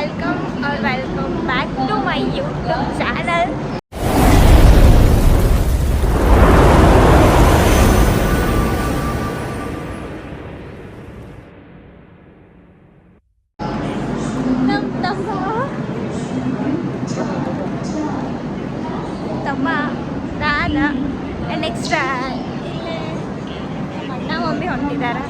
welcome back to my YouTube channel. ತಮ್ಮ ನಾನು next ಅಣ್ಣ ಮಮ್ಮಿ ಹೊಂಟಿದ್ದಾರೆ.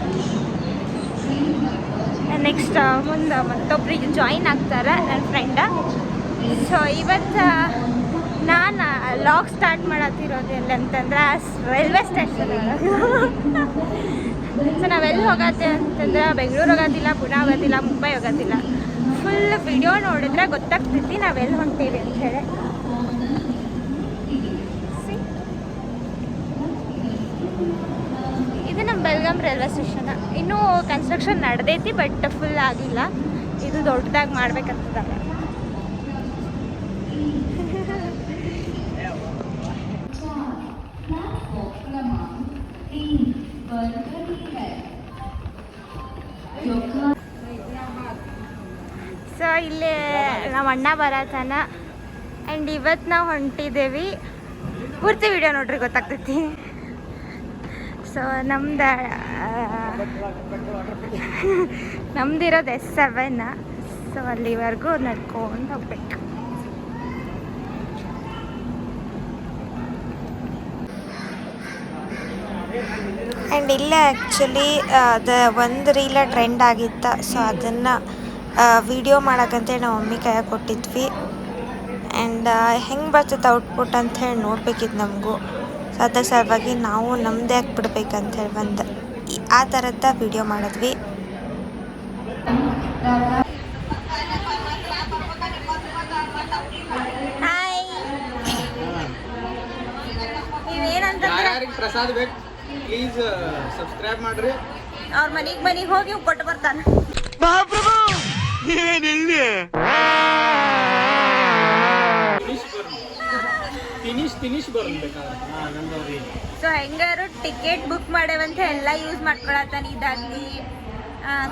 ನೆಕ್ಸ್ಟ್ ಮುಂದೆ ಮತ್ತೊಬ್ಬರಿಗೆ ಜಾಯಿನ್ ಆಗ್ತಾರೆ ನನ್ನ ಫ್ರೆಂಡ. ಸೊ ಇವತ್ತು ನಾನು ಲಾಗ್ ಸ್ಟಾರ್ಟ್ ಮಾಡತ್ತಿರೋದು ಎಲ್ಲಂತಂದ್ರೆ ರೈಲ್ವೆ ಸ್ಟೇಷನ್ ಒಳಗೆ. ಸೊ ನಾವೆಲ್ಲಿ ಹೋಗತ್ತೆ ಅಂತಂದ್ರೆ ಬೆಂಗಳೂರು ಹೋಗೋದಿಲ್ಲ, ಪುಣೆ ಹೋಗೋದಿಲ್ಲ, ಮುಂಬೈ ಹೋಗೋದಿಲ್ಲ. ಫುಲ್ ವಿಡಿಯೋ ನೋಡಿದ್ರೆ ಗೊತ್ತಾಗ್ತೈತಿ ನಾವೆಲ್ಲಿ ಹೊಂಟೀವಿ ಅಂಥೇಳಿ. ಇದು ನಮ್ಮ ಬೆಳಗಾಂ ರೈಲ್ವೆ ಸ್ಟೇಷನ್. ಇನ್ನೂ ಕನ್ಸ್ಟ್ರಕ್ಷನ್ ನಡೆದೈತಿ, ಬಟ್ ಫುಲ್ ಆಗಿಲ್ಲ. ಇದು ದೊಡ್ಡದಾಗಿ ಮಾಡ್ಬೇಕಂತದಾಗ. ಸೊ ಇಲ್ಲಿ ನಮ್ಮ ಅಣ್ಣ ಬರತಾನ. ಆ್ಯಂಡ್ ಇವತ್ತು ನಾವು ಹೊಂಟಿದ್ದೇವೆ. ಪೂರ್ತಿ ವಿಡಿಯೋ ನೋಡ್ರಿ ಗೊತ್ತಾಗ್ತೈತಿ. So ನಮ್ದಿರೋದು S7. ಸೊ ಅಲ್ಲಿವರೆಗೂ ನಡ್ಕೊಂಡು ಹೋಗ್ಬೇಕು. ಆ್ಯಂಡ್ ಇಲ್ಲೇ ಆ್ಯಕ್ಚುಲಿ ಅದು ಒಂದು ರೀಲ ಟ್ರೆಂಡ್ ಆಗಿತ್ತು. ಸೊ ಅದನ್ನು ವಿಡಿಯೋ ಮಾಡೋಕ್ಕಂತೇಳಿ ನಾವು ಮಮ್ಮಿ ಕೈಯಾಗ ಕೊಟ್ಟಿದ್ವಿ. ಆ್ಯಂಡ್ ಹೆಂಗೆ ಬರ್ತದೆ ಔಟ್ಪುಟ್ ಅಂಥೇಳಿ ನೋಡ್ಬೇಕಿತ್ತು ನಮಗೂ. ಸೊ ಅದ್ರ ಸಲುವಾಗಿ ನಾವು ನಮ್ಮದೇ ಹಾಕ್ಬಿಡ್ಬೇಕಂತೇಳಿ ಒಂದು ಆ ಥರದ ವಿಡಿಯೋ ಮಾಡಿದ್ವಿ. ಹಾಯ್, ನೀವೇನಂತ ಪ್ರಸಾದ್ ಬೇಕು ಪ್ಲೀಸ್ ಸಬ್ಸ್ಕ್ರೈಬ್ ಮಾಡ್ರಿ. ಅವ್ರ ಮನೆಗೆ ಹೋಗಿ ಕೊಟ್ಟು ಬರ್ತಾನೆ. ಫಿನಿಶ್ ಬರ್ಬೇಕಾದ್ರೆ. ಸೊ ಹೆಂಗಾರು ಟಿಕೆಟ್ ಬುಕ್ ಮಾಡೇವಂತ ಎಲ್ಲ ಯೂಸ್ ಮಾಡ್ಕೊಳತ್ತಾನ. ಇದಾಗಲಿ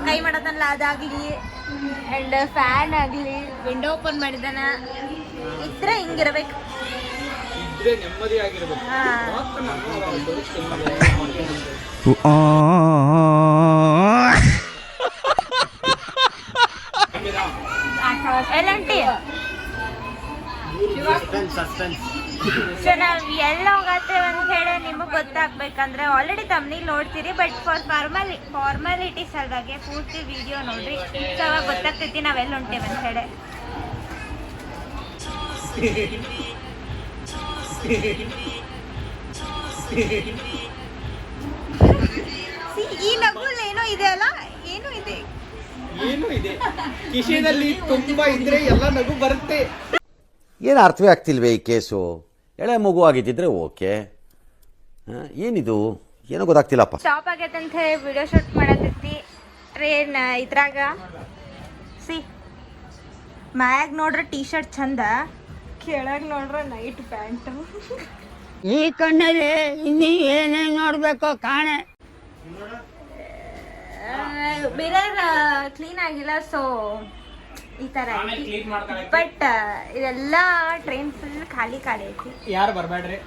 ಕೈ ಮಾಡತ್ತಲ್ಲ ಅದಾಗಲಿ, ಆ್ಯಂಡ್ ಫ್ಯಾನ್ ಆಗಲಿ, ವಿಂಡೋ ಓಪನ್ ಮಾಡಿದಾನ. ಇದ್ರೆ ಹಿಂಗಿರ್ಬೇಕು, ಇದ್ರೆ ನೆಮ್ಮದಿ ಆಗಿರ್ಬೇಕು. ಎಲ್ಲಂಟಿ ಸೊ ನಾವು ಎಲ್ಲ ಹೋಗತ್ತೇವೆ ಅಂತ ಹೇಳಿ ನಿಮಗೆ ಗೊತ್ತಾಗ್ಬೇಕಂದ್ರೆ ಆಲ್ರೆಡಿ ತಮ್ಮನೇಲಿ ನೋಡ್ತೀರಿ. ಬಟ್ ಫಾರ್ಮಾಲಿಟಿ ಸಲುವಾಗಿ ಪೂರ್ತಿ ವಿಡಿಯೋ ನೋಡ್ರಿ. ಸೊ ಅವಾಗ ಗೊತ್ತಾಗ್ತೈತಿ ನಾವೆಲ್ಲ ಹೊಂಟೇವೆ ಅಂತ ಹೇಳಿ. ಈ ನಗುಲ್ ಏನೋ ಇದೆ ಅಲ್ಲ, ಏನು ಇದೆ ಕಿಶೆನಲ್ಲಿ ತುಂಬಾ ಇದ್ರೆ ಎಲ್ಲ ನಗು ಬರುತ್ತೆ. ಏನು ಅರ್ಥವೇ ಆಗ್ತಿಲ್ವೇ ಈ ಕೇಸು? ಎಳೆ ಮಗು ಆಗಿದ್ದಿದ್ರೆ ಓಕೆ, ಏನಿದು ಏನೋ ಗೊತ್ತಾಗ್ತಿಲ್ಲಪ್ಪ. ಸ್ಟಾಪ್ ಆಗೈತೆ ಅಂತ ಹೇಳಿ ವಿಡಿಯೋ ಶೂಟ್ ಮಾಡತೈತಿ ಟ್ರೈನ್ ಇದ್ರಾಗ. ಮ್ಯಾಗ ನೋಡ್ರೆ ಟೀ ಶರ್ಟ್ ಚಂದ, ಕೆಳಗೆ ನೋಡ್ರೆ ನೈಟ್ ಪ್ಯಾಂಟು. ಈ ಕಣ್ಣಲ್ಲಿ ಇನ್ನೀ ಏನೇನು ನೋಡ್ಬೇಕೋ ಕಾಣೆ. ಮಿರರ್ ಕ್ಲೀನ್ ಆಗಿಲ್ಲ, ಸೊ ಈ ತರ. ಬಟ್ ಇದೆಲ್ಲ ಟ್ರೈನ್ ಫುಲ್ ಖಾಲಿ ಐತಿ, ಯಾರು ಬರಬೇಡ್ರಿ.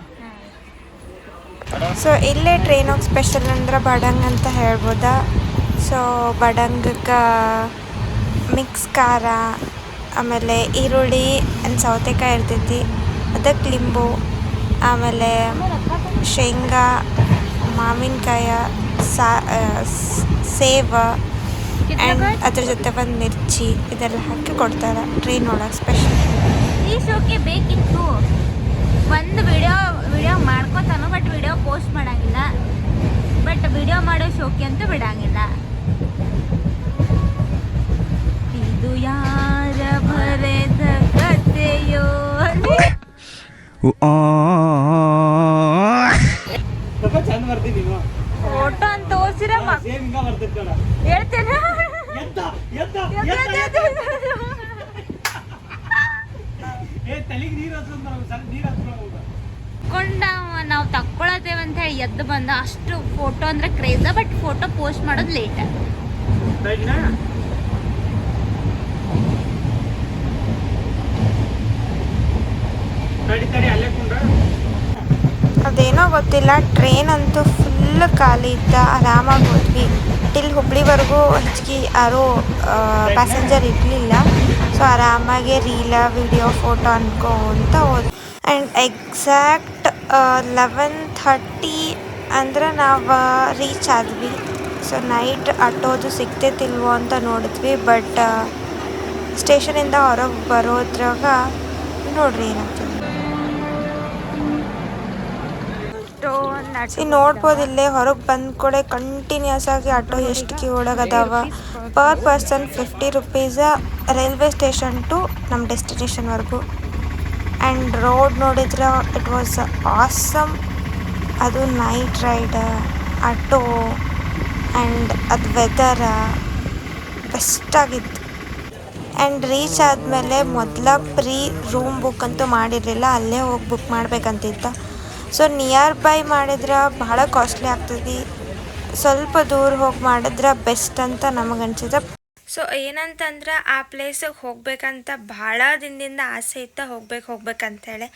ಸೊ ಇಲ್ಲೇ ಟ್ರೈನ್ ಹೋಗಿ ಸ್ಪೆಷಲ್ ಅಂದ್ರೆ ಬಡಂಗ್ ಅಂತ ಹೇಳ್ಬೋದಾ. ಸೊ ಬಡಂಗಕ್ಕೆ ಮಿಕ್ಸ್ ಖಾರ, ಆಮೇಲೆ ಈರುಳ್ಳಿ ಆ್ಯಂಡ್ ಸೌತೆಕಾಯಿ ಇರ್ತೈತಿ, ಅದಕ್ಕೆ ಲಿಂಬು, ಆಮೇಲೆ ಶೇಂಗಾ, ಮಾವಿನಕಾಯ, ಸೇವ ಆ್ಯಂಡ್ ಅದ್ರ ಜೊತೆ ಒಂದು ಮಿರ್ಚಿ ಇದೆಲ್ಲ ಹಾಕಿ ಕೊಡ್ತಾರೆ ಟ್ರೈನ್ ಒಳಗೆ ಸ್ಪೆಷಲ್. ಈ ಶೋಕ್ಕೆ ಬೇಕಿತ್ತು ಒಂದು ವಿಡಿಯೋ ಮಾಡ್ಕೋತಾನು, ಬಟ್ ವಿಡಿಯೋ ಪೋಸ್ಟ್ ಮಾಡಂಗಿಲ್ಲ. ಬಟ್ ವಿಡಿಯೋ ಮಾಡೋ ಶೋಕಿ ಅಂತೂ ಬಿಡಂಗಿಲ್ಲ. ಇದು ಯಾರ ಬರೆದ ಕಥೆಯೋ ಚಂದ ಬರ್ತೀನಿ ಫೋಟೋ ಅಂತ ತೋರ್ಸಿರ ಹೇಳ್ತೇನೆ. ನಾವು ತಕ್ಕೊಳತೇವೆ ಅಂತ ಹೇಳಿ ಎದ್ದು ಬಂದ. ಅಷ್ಟು ಫೋಟೋ ಅಂದ್ರೆ ಕ್ರೇಜ, ಬಟ್ ಫೋಟೋ ಪೋಸ್ಟ್ ಮಾಡೋದು ಲೇಟ್. ಅದೇನೋ ಗೊತ್ತಿಲ್ಲ, ಟ್ರೈನ್ ಅಂತೂ ಫುಲ್ ಖಾಲಿ ಇತ್ತ. ಆರಾಮಾಗಿ ಹೋದ್ವಿ. ಟಿಲ್ ಹುಬ್ಳಿವರೆಗೂ ಹೆಚ್ಚಿಗೆ ಯಾರೂ ಪ್ಯಾಸೆಂಜರ್ ಇರಲಿಲ್ಲ. ಸೊ ಆರಾಮಾಗಿ ರೀಲ ವಿಡಿಯೋ ಫೋಟೋ ಅನ್ಕೊಂತ ಹೋದ್ವಿ. ಆ್ಯಂಡ್ ಎಕ್ಸಾಕ್ಟ್ 11:30 ಅಂದ್ರೆ ನಾವು ರೀಚ್ ಆದ್ವಿ. ಸೊ ನೈಟ್ ಆಟೋದು ಸಿಗ್ತೈತಿಲ್ವೋ ಅಂತ ನೋಡಿದ್ವಿ. ಬಟ್ ಸ್ಟೇಷನಿಂದ ಹೊರಗೆ ಬರೋದ್ರಾಗ ನೋಡ್ರಿ ಏನಾಗ್ತದೆ. ನೋಡ್ಬೋದು ಇಲ್ಲೇ ಹೊರಗೆ ಬಂದ ಕೂಡಲೇ ಕಂಟಿನ್ಯೂಸ್ ಆಗಿ ಆಟೋ ಎಷ್ಟು ಕ್ಯೂ ಒಳಗದಾವ. Per person 50 rupees railway station to ನಮ್ಮ ಡೆಸ್ಟಿನೇಷನ್ವರೆಗೂ. ಆ್ಯಂಡ್ ರೋಡ್ ನೋಡಿದ್ರೆ ಇಟ್ ವಾಸ್ ಆಸಮ್. ಅದು ನೈಟ್ ರೈಡ್ ಆಟೋ ಆ್ಯಂಡ್ ಅದು ವೆದರ ಬೆಸ್ಟಾಗಿತ್ತು. ಆ್ಯಂಡ್ ರೀಚ್ ಆದಮೇಲೆ ಮೊದಲ ಪ್ರೀ ರೂಮ್ ಬುಕ್ ಅಂತೂ ಮಾಡಿರಲಿಲ್ಲ, ಅಲ್ಲೇ ಹೋಗಿ ಬುಕ್ ಮಾಡ್ಬೇಕಂತಿತ್ತು. ಸೊ ನಿಯರ್ ಬೈ ಮಾಡಿದ್ರೆ ಬಹಳ ಕಾಸ್ಟ್ಲಿ ಆಗ್ತದೆ, ಸ್ವಲ್ಪ ದೂರ ಹೋಗಿ ಮಾಡಿದ್ರೆ ಬೆಸ್ಟ್ ಅಂತ ನಮಗೆ ಅನ್ಸಿದೆ. ಸೊ ಏನಂತಂದ್ರೆ ಆ ಪ್ಲೇಸಿಗೆ ಹೋಗ್ಬೇಕಂತ ಭಾಳ ದಿನದಿಂದ ಆಸೆ ಇತ್ತು, ಹೋಗ್ಬೇಕಂತೇಳಿ.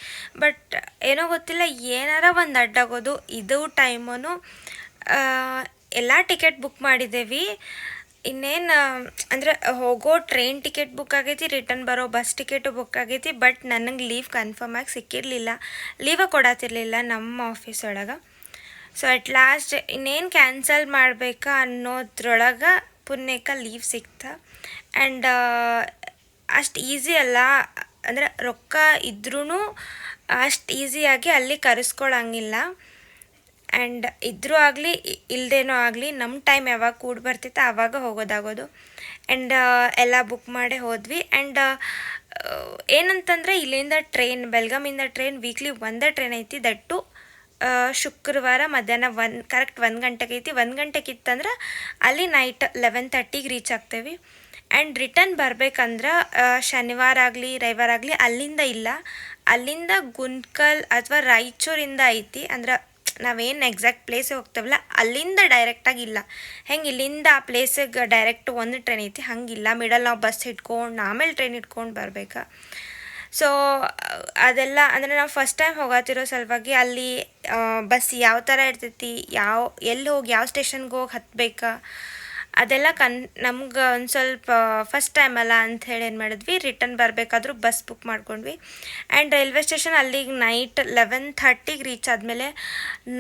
ಬಟ್ ಏನೋ ಗೊತ್ತಿಲ್ಲ, ಏನಾರ ಒಂದು ಅಡ್ಡಾಗೋದು. ಇದು ಟೈಮೂ ಎಲ್ಲ ಟಿಕೆಟ್ ಬುಕ್ ಮಾಡಿದ್ದೇವೆ. ಇನ್ನೇನು ಅಂದರೆ ಹೋಗೋ ಟ್ರೈನ್ ಟಿಕೆಟ್ ಬುಕ್ ಆಗೈತಿ, ರಿಟರ್ನ್ ಬರೋ ಬಸ್ ಟಿಕೆಟು ಬುಕ್ ಆಗೈತಿ. ಬಟ್ ನನಗೆ ಲೀವ್ ಕನ್ಫರ್ಮ್ ಆಗಿ ಸಿಕ್ಕಿರಲಿಲ್ಲ, ಲೀವ ಕೊಡತ್ತಿರಲಿಲ್ಲ ನಮ್ಮ ಆಫೀಸ್ ಒಳಗೆ. ಸೊ ಅಟ್ ಲಾಸ್ಟ್ ಇನ್ನೇನು ಕ್ಯಾನ್ಸಲ್ ಮಾಡಬೇಕಾ ಅನ್ನೋದ್ರೊಳಗೆ ಪುಣ್ಯಕ್ಕೆ ಲೀವ್ ಸಿಕ್ತು. ಆ್ಯಂಡ್ ಅಷ್ಟು ಈಸಿ ಅಲ್ಲ, ಅಂದರೆ ರೊಕ್ಕ ಇದ್ರೂ ಅಷ್ಟು ಈಸಿಯಾಗಿ ಅಲ್ಲಿ ಕರೆಸ್ಕೊಳಂಗಿಲ್ಲ. ಆ್ಯಂಡ್ ಇದ್ರೂ ಆಗಲಿ ಇಲ್ಲದೇನೋ ಆಗಲಿ ನಮ್ಮ ಟೈಮ್ ಯಾವಾಗ ಕೂಡ ಬರ್ತಿತ್ತು ಆವಾಗ ಹೋಗೋದಾಗೋದು. ಆ್ಯಂಡ್ ಎಲ್ಲ ಬುಕ್ ಮಾಡೇ ಹೋದ್ವಿ. ಆ್ಯಂಡ್ ಏನಂತಂದರೆ ಇಲ್ಲಿಂದ ಟ್ರೈನ್, ಬೆಳಗಾಮಿಂದ ಟ್ರೈನ್ ವೀಕ್ಲಿ ಒಂದೇ ಟ್ರೈನ್ ಐತಿ. ದಟ್ಟು ಶುಕ್ರವಾರ ಮಧ್ಯಾಹ್ನ ಕರೆಕ್ಟ್ 1 ಗಂಟೆಗೆ ಐತಿ. 1 ಗಂಟೆಗೆ ಇತ್ತಂದ್ರೆ ಅಲ್ಲಿ ನೈಟ್ 11:30ಗೆ ರೀಚ್ ಆಗ್ತೇವೆ. ಆ್ಯಂಡ್ ರಿಟರ್ನ್ ಬರ್ಬೇಕಂದ್ರೆ ಶನಿವಾರ ಆಗಲಿ ರವಿವಾರ ಆಗಲಿ ಅಲ್ಲಿಂದ ಇಲ್ಲ, ಅಲ್ಲಿಂದ ಗುಂಟ್ಕಲ್ ಅಥವಾ ರಾಯಚೂರಿಂದ ಐತಿ. ಅಂದ್ರೆ ನಾವೇನು ಎಕ್ಸಾಕ್ಟ್ ಪ್ಲೇಸಿಗೆ ಹೋಗ್ತೇವಲ್ಲ ಅಲ್ಲಿಂದ ಡೈರೆಕ್ಟಾಗಿ ಇಲ್ಲ. ಹೆಂಗೆ ಇಲ್ಲಿಂದ ಆ ಪ್ಲೇಸಿಗೆ ಡೈರೆಕ್ಟ್ ಒಂದು ಟ್ರೈನ್ ಐತಿ, ಹಂಗಿಲ್ಲ. ಮಿಡಲ್ ನಾವು ಬಸ್ ಇಟ್ಕೊಂಡು ಆಮೇಲೆ ಟ್ರೈನ್ ಇಟ್ಕೊಂಡು ಬರ್ಬೇಕು. ಸೊ ಅದೆಲ್ಲ ಅಂದರೆ ನಾವು ಫಸ್ಟ್ ಟೈಮ್ ಹೋಗತ್ತಿರೋ ಸಲುವಾಗಿ ಅಲ್ಲಿ ಬಸ್ ಯಾವ ಥರ ಇರ್ತೈತಿ, ಎಲ್ಲಿ ಹೋಗಿ ಯಾವ ಸ್ಟೇಷನ್ಗೆ ಹೋಗಿ ಹತ್ಬೇಕಾ ಅದೆಲ್ಲ ನಮ್ಗೆ ಒಂದು ಸ್ವಲ್ಪ ಫಸ್ಟ್ ಟೈಮ್ ಅಲ್ಲ ಅಂಥೇಳಿ ಏನು ಮಾಡಿದ್ವಿ, ರಿಟರ್ನ್ ಬರಬೇಕಾದ್ರೂ ಬಸ್ ಬುಕ್ ಮಾಡ್ಕೊಂಡ್ವಿ. ಆ್ಯಂಡ್ ರೈಲ್ವೆ ಸ್ಟೇಷನ್ ಅಲ್ಲಿಗೆ ನೈಟ್ 11:30ಗೆ ರೀಚ್ ಆದಮೇಲೆ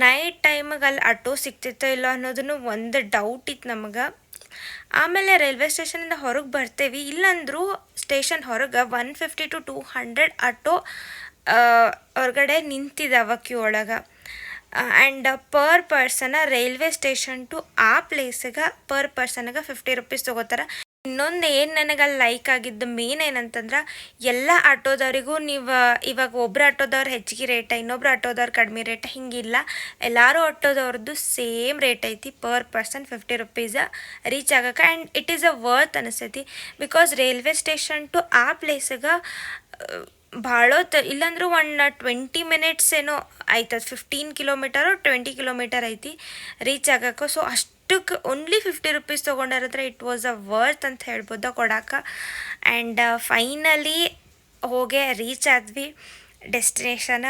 ನೈಟ್ ಟೈಮಿಗೆ ಅಲ್ಲಿ ಆಟೋ ಸಿಗ್ತಿತ್ತೋ ಇಲ್ಲೋ ಅನ್ನೋದನ್ನು ಒಂದು ಡೌಟ್ ಇತ್ತು ನಮಗೆ. ಆಮೇಲೆ ರೈಲ್ವೆ ಸ್ಟೇಷನಿಂದ ಹೊರಗೆ ಬರ್ತೇವೆ, ಇಲ್ಲಾಂದ್ರೂ ಸ್ಟೇಷನ್ ಹೊರಗೆ 150 to 200 ಆಟೋ ಹೊರಗಡೆ ನಿಂತಿದ್ದಾವ ಕ್ಯೂ ಒಳಗೆ. And per person railway station to ಆ ಪ್ಲೇಸಿಗೆ ಪರ್ ಪರ್ಸನ್ಗೆ 50 ರುಪೀಸ್ ತೊಗೋತಾರೆ. ಇನ್ನೊಂದು ಏನು ನನಗೆ ಅಲ್ಲಿ ಲೈಕ್ ಆಗಿದ್ದು ಮೇನ್ ಏನಂತಂದ್ರೆ, ಎಲ್ಲ ಆಟೋದವರಿಗೂ ನೀವು ಇವಾಗ ಒಬ್ಬರು ಆಟೋದವ್ರು ಹೆಚ್ಚಿಗೆ ರೇಟ, ಇನ್ನೊಬ್ರು ಆಟೋದವ್ರು ಕಡಿಮೆ ರೇಟ, ಹಿಂಗಿಲ್ಲ. ಎಲ್ಲರೂ ಆಟೋದವ್ರದ್ದು ಸೇಮ್ ರೇಟ್ ಐತಿ. ಪರ್ ಪರ್ಸನ್ 50 ರುಪೀಸ ರೀಚ್ ಆಗಕ್ಕೆ. And it is a worth ಅನಿಸ್ತೈತಿ. ಬಿಕಾಸ್ ರೈಲ್ವೆ ಸ್ಟೇಷನ್ ಟು ಆ ಪ್ಲೇಸಿಗೆ ಭಾಳ ಇಲ್ಲಾಂದ್ರೂ 20 ಮಿನಿಟ್ಸ್ ಏನೋ ಆಯ್ತದ. 15 ಕಿಲೋಮೀಟರು 20 ಕಿಲೋಮೀಟರ್ ಐತಿ ರೀಚ್ ಆಗಕ್ಕೆ. ಸೊ ಅಷ್ಟಕ್ಕೆ ಓನ್ಲಿ 50 ರುಪೀಸ್ ತೊಗೊಂಡಿರೋದ್ರೆ ಇಟ್ ವಾಸ್ ಅ ವರ್ತ್ ಅಂತ ಹೇಳ್ಬೋದು ಕೊಡಕ್ಕೆ. ಆ್ಯಂಡ್ ಫೈನಲಿ ಹೋಗಿ ರೀಚ್ ಆದ್ವಿ ಡೆಸ್ಟಿನೇಷನ್.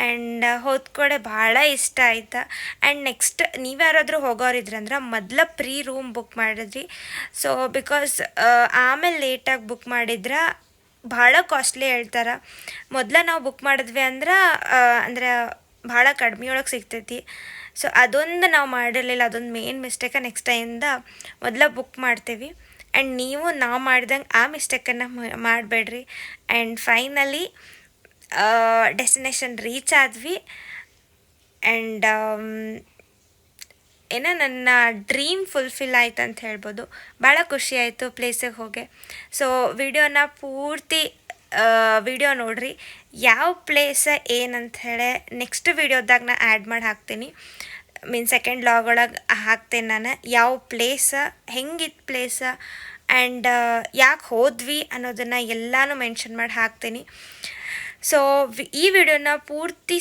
ಆ್ಯಂಡ್ ಹೋದ್ಕೂಡೆ ಭಾಳ ಇಷ್ಟ ಆಯ್ತು. ಆ್ಯಂಡ್ ನೆಕ್ಸ್ಟ್ ನೀವು ಯಾರಾದರೂ ಹೋಗೋರಿದ್ರಂದ್ರೆ ಮೊದಲ ಪ್ರೀ ರೂಮ್ ಬುಕ್ ಮಾಡಿದ್ರಿ. ಸೊ ಬಿಕಾಸ್ ಆಮೇಲೆ ಲೇಟಾಗಿ ಬುಕ್ ಮಾಡಿದ್ರೆ ಭಾಳ ಕಾಸ್ಟ್ಲಿ ಹೇಳ್ತಾರೆ. ಮೊದಲ ನಾವು ಬುಕ್ ಮಾಡಿದ್ವಿ ಅಂದ್ರೆ ಭಾಳ ಕಡಿಮೆಯೊಳಗೆ ಸಿಗ್ತೈತಿ. ಸೊ ಅದೊಂದು ನಾವು ಮಾಡಿರಲಿಲ್ಲ, ಅದೊಂದು ಮೇನ್ ಮಿಸ್ಟೇಕ. ನೆಕ್ಸ್ಟ್ ಟೈಮಿಂದ ಮೊದಲ ಬುಕ್ ಮಾಡ್ತೀವಿ. ಆ್ಯಂಡ್ ನೀವು ನಾವು ಮಾಡಿದಂಗೆ ಆ ಮಿಸ್ಟೇಕನ್ನು ಮಾಡಬೇಡ್ರಿ. ಆ್ಯಂಡ್ ಫೈನಲಿ ಡೆಸ್ಟಿನೇಷನ್ ರೀಚ್ ಆದ್ವಿ. ಆ್ಯಂಡ್ ಏನೋ ನನ್ನ ಡ್ರೀಮ್ ಫುಲ್ಫಿಲ್ ಆಯ್ತು ಅಂತ ಹೇಳ್ಬೋದು. ಭಾಳ ಖುಷಿ ಆಯಿತು ಪ್ಲೇಸಿಗೆ ಹೋಗಿ. ಸೊ ವಿಡಿಯೋನ ಪೂರ್ತಿ ವಿಡಿಯೋ ನೋಡ್ರಿ, ಯಾವ ಪ್ಲೇಸ ಏನಂತ ಹೇಳಿ ನೆಕ್ಸ್ಟ್ ವಿಡಿಯೋದಾಗ ನಾನು ಆ್ಯಡ್ ಮಾಡಿ ಹಾಕ್ತೀನಿ. ಸೆಕೆಂಡ್ ಲಾಗ್ ಒಳಗೆ ಹಾಕ್ತೇನೆ ನಾನು, ಯಾವ ಪ್ಲೇಸ, ಹೆಂಗಿತ್ತು ಪ್ಲೇಸ, ಆ್ಯಂಡ್ ಯಾಕೆ ಹೋದ್ವಿ ಅನ್ನೋದನ್ನು ಎಲ್ಲನೂ ಮೆನ್ಷನ್ ಮಾಡಿ ಹಾಕ್ತೀನಿ. ಸೊ ಈ ವಿಡಿಯೋನ ಪೂರ್ತಿ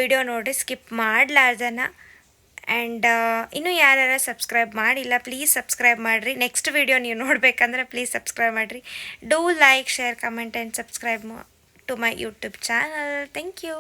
ವಿಡಿಯೋ ನೋಡಿರಿ, ಸ್ಕಿಪ್ ಮಾಡಲಾರ್ದನ. ಆ್ಯಂಡ್ ಇನ್ನೂ ಯಾರ್ಯಾರು ಸಬ್ಸ್ಕ್ರೈಬ್ ಮಾಡಿಲ್ಲ ಪ್ಲೀಸ್ ಸಬ್ಸ್ಕ್ರೈಬ್ ಮಾಡಿರಿ. ನೆಕ್ಸ್ಟ್ ವಿಡಿಯೋ ನೀವು ನೋಡಬೇಕಂದ್ರೆ ಪ್ಲೀಸ್ ಸಬ್ಸ್ಕ್ರೈಬ್ ಮಾಡಿರಿ. Do like, share, comment and subscribe to my YouTube channel. Thank you.